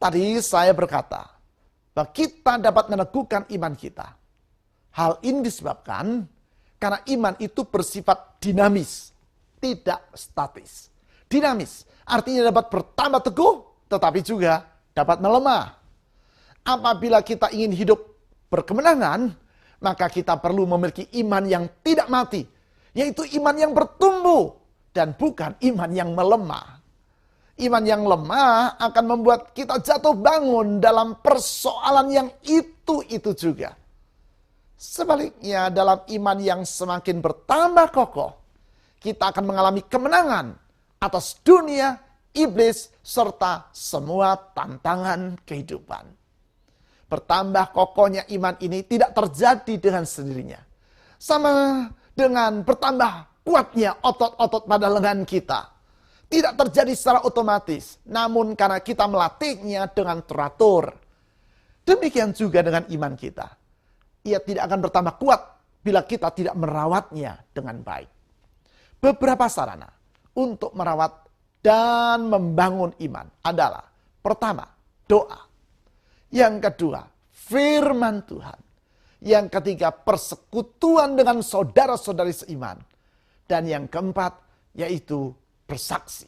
Tadi saya berkata bahwa kita dapat meneguhkan iman kita. Hal ini disebabkan karena iman itu bersifat dinamis, tidak statis. Dinamis artinya dapat bertambah teguh, tetapi juga dapat melemah. Apabila kita ingin hidup berkemenangan, maka kita perlu memiliki iman yang tidak mati, yaitu iman yang bertumbuh dan bukan iman yang melemah. Iman yang lemah akan membuat kita jatuh bangun dalam persoalan yang itu juga. Sebaliknya, dalam iman yang semakin bertambah kokoh, kita akan mengalami kemenangan atas dunia, iblis, serta semua tantangan kehidupan. Bertambah kokohnya iman ini tidak terjadi dengan sendirinya. Sama dengan bertambah kuatnya otot-otot pada lengan kita. Tidak terjadi secara otomatis, namun karena kita melatihnya dengan teratur. Demikian juga dengan iman kita. Ia tidak akan bertambah kuat bila kita tidak merawatnya dengan baik. Beberapa sarana untuk merawat dan membangun iman adalah: pertama, doa. Yang kedua, firman Tuhan. Yang ketiga, persekutuan dengan saudara-saudari seiman. Dan yang keempat, yaitu bersaksi.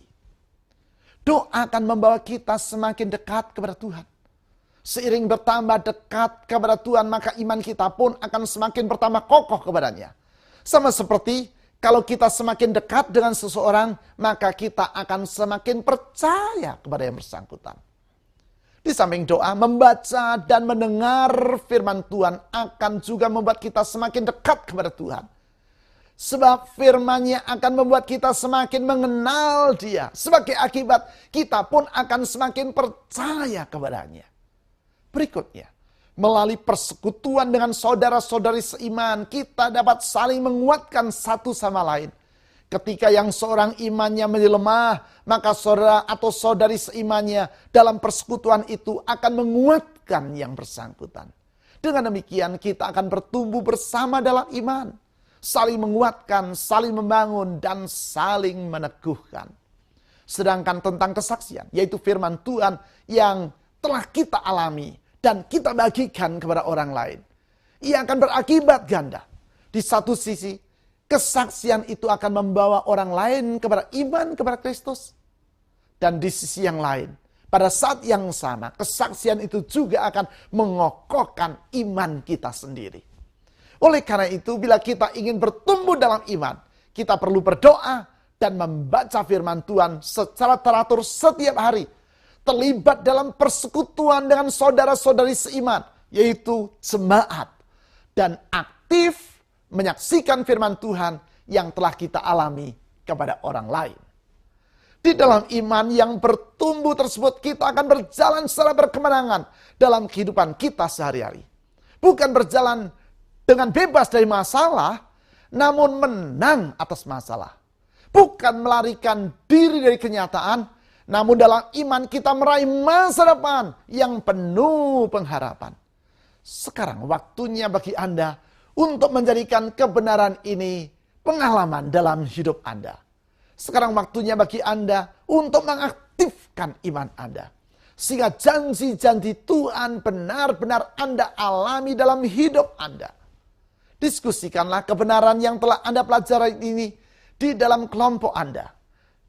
Doa akan membawa kita semakin dekat kepada Tuhan. Seiring bertambah dekat kepada Tuhan, maka iman kita pun akan semakin bertambah kokoh kepadanya. Sama seperti kalau kita semakin dekat dengan seseorang, maka kita akan semakin percaya kepada yang bersangkutan. Di samping doa, membaca dan mendengar firman Tuhan akan juga membuat kita semakin dekat kepada Tuhan. Sebab firman-Nya akan membuat kita semakin mengenal Dia. Sebagai akibat, kita pun akan semakin percaya kepadanya. Berikutnya, melalui persekutuan dengan saudara-saudari seiman, kita dapat saling menguatkan satu sama lain. Ketika yang seorang imannya menjadi lemah, maka saudara atau saudari seimannya dalam persekutuan itu akan menguatkan yang bersangkutan. Dengan demikian, kita akan bertumbuh bersama dalam iman. Saling menguatkan, saling membangun, dan saling meneguhkan. Sedangkan tentang kesaksian, yaitu firman Tuhan yang telah kita alami dan kita bagikan kepada orang lain, ia akan berakibat ganda. Di satu sisi, kesaksian itu akan membawa orang lain kepada iman kepada Kristus. Dan di sisi yang lain, pada saat yang sama, kesaksian itu juga akan mengokohkan iman kita sendiri. Oleh karena itu, bila kita ingin bertumbuh dalam iman, kita perlu berdoa dan membaca firman Tuhan secara teratur setiap hari. Terlibat dalam persekutuan dengan saudara-saudari seiman, yaitu jemaat. Dan aktif menyaksikan firman Tuhan yang telah kita alami kepada orang lain. Di dalam iman yang bertumbuh tersebut, kita akan berjalan secara berkemenangan dalam kehidupan kita sehari-hari. Bukan berjalan dengan bebas dari masalah, namun menang atas masalah. Bukan melarikan diri dari kenyataan, namun dalam iman kita meraih masa depan yang penuh pengharapan. Sekarang waktunya bagi Anda untuk menjadikan kebenaran ini pengalaman dalam hidup Anda. Sekarang waktunya bagi Anda untuk mengaktifkan iman Anda. Sehingga janji-janji Tuhan benar-benar Anda alami dalam hidup Anda. Diskusikanlah kebenaran yang telah Anda pelajari ini di dalam kelompok Anda.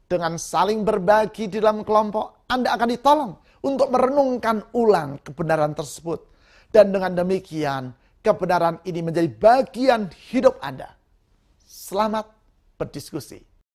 Dengan saling berbagi di dalam kelompok, Anda akan ditolong untuk merenungkan ulang kebenaran tersebut. Dan dengan demikian, kebenaran ini menjadi bagian hidup Anda. Selamat berdiskusi.